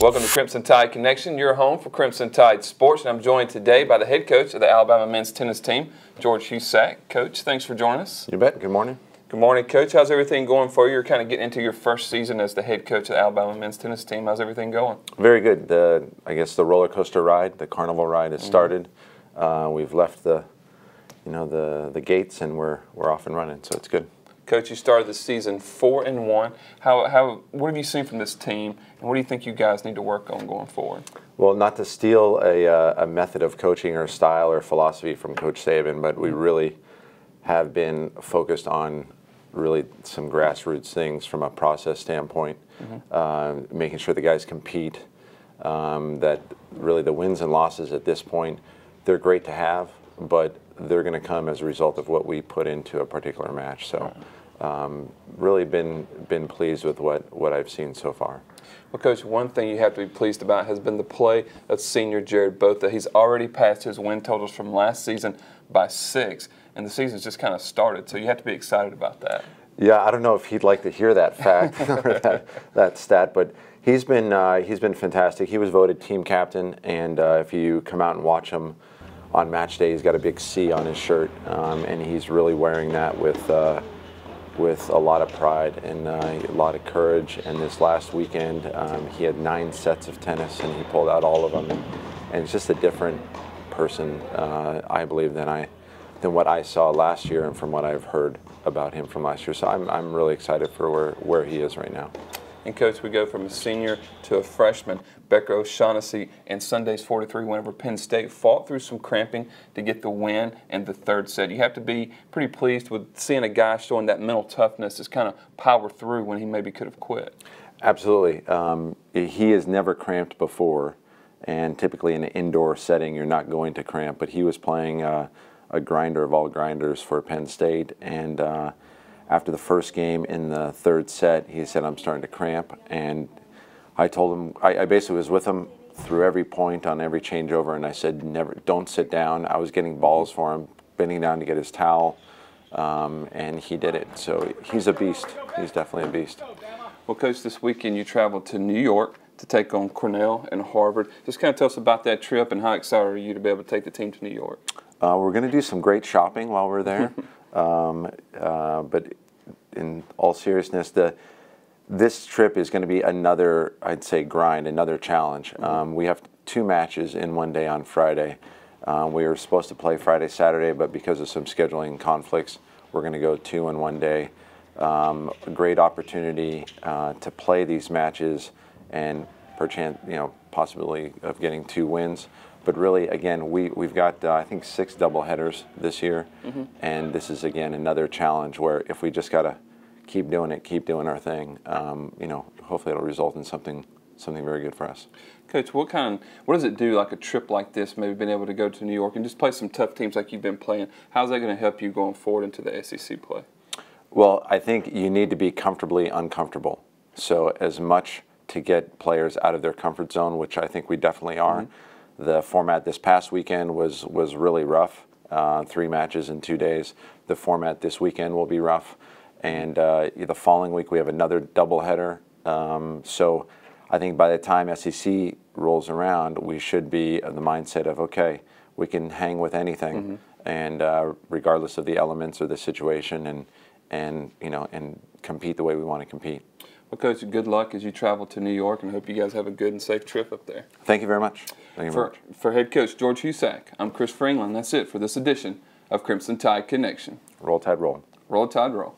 Welcome to Crimson Tide Connection, your home for Crimson Tide Sports, and I'm joined today by the head coach of the Alabama men's tennis team, George Husack. Coach, thanks for joining us. You bet. Good morning. Good morning, Coach. How's everything going for you? You're kind of getting into your first season as the head coach of the Alabama men's tennis team. How's everything going? Very good. I guess the roller coaster ride, the carnival ride, has started. We've left the gates, and we're off and running, so it's good. Coach, you started the season 4-1. What have you seen from this team, and what do you think you guys need to work on going forward? Well, not to steal a method of coaching or style or philosophy from Coach Saban, but we really have been focused on really some grassroots things from a process standpoint, making sure the guys compete, that really the wins and losses at this point, they're great to have, but they're going to come as a result of what we put into a particular match. So really been pleased with what I've seen so far. Well, Coach, one thing you have to be pleased about has been the play of senior Jared Botha. He's already passed his win totals from last season by 6, and the season's just kind of started, so you have to be excited about that. Yeah, I don't know if he'd like to hear that fact or that stat, but he's been fantastic. He was voted team captain, and if you come out and watch him on match day, he's got a big C on his shirt, and he's really wearing that with a lot of pride and a lot of courage. And this last weekend, he had 9 sets of tennis, and he pulled out all of them. And it's just a different person, I believe, than what I saw last year and from what I've heard about him from last year. So I'm really excited for where he is right now. And Coach, we go from a senior to a freshman. Becca O'Shaughnessy and Sunday's 43 win over Penn State fought through some cramping to get the win in the 3rd set. You have to be pretty pleased with seeing a guy showing that mental toughness to kind of power through when he maybe could have quit. Absolutely. He has never cramped before, and typically in an indoor setting you're not going to cramp, but he was playing a grinder of all grinders for Penn State, and after the first game in the 3rd set, he said, "I'm starting to cramp," and I told him, I basically was with him through every point on every changeover, and I said, don't sit down. I was getting balls for him, bending down to get his towel, and he did it. So he's a beast. He's definitely a beast. Well, Coach, this weekend you traveled to New York to take on Cornell and Harvard. Just kind of tell us about that trip and how excited are you to be able to take the team to New York? We're going to do some great shopping while we're there, but in all seriousness, this trip is going to be another, I'd say, grind, another challenge. We have 2 matches in one day on Friday. We were supposed to play Friday, Saturday, but because of some scheduling conflicts, we're going to go 2 in one day. A great opportunity to play these matches and perchance, possibility of getting 2 wins. But really, again, we've got, I think, 6 doubleheaders this year, and this is, again, another challenge where if we just got to keep doing it, keep doing our thing, hopefully it'll result in something very good for us. Coach, what does it do, like a trip like this, maybe being able to go to New York and just play some tough teams like you've been playing? How's that going to help you going forward into the SEC play? Well, I think you need to be comfortably uncomfortable. So as much to get players out of their comfort zone, which I think we definitely are. The format this past weekend was really rough, 3 matches in 2 days. The format this weekend will be rough. And the following week we have another doubleheader. So I think by the time SEC rolls around, we should be in the mindset of, okay, we can hang with anything, and regardless of the elements or the situation, and compete the way we want to compete. Well, Coach, good luck as you travel to New York, and hope you guys have a good and safe trip up there. Thank you very much. Thank you very much. For head coach George Husack, I'm Chris Fringland. That's it for this edition of Crimson Tide Connection. Roll Tide Roll. Roll Tide Roll.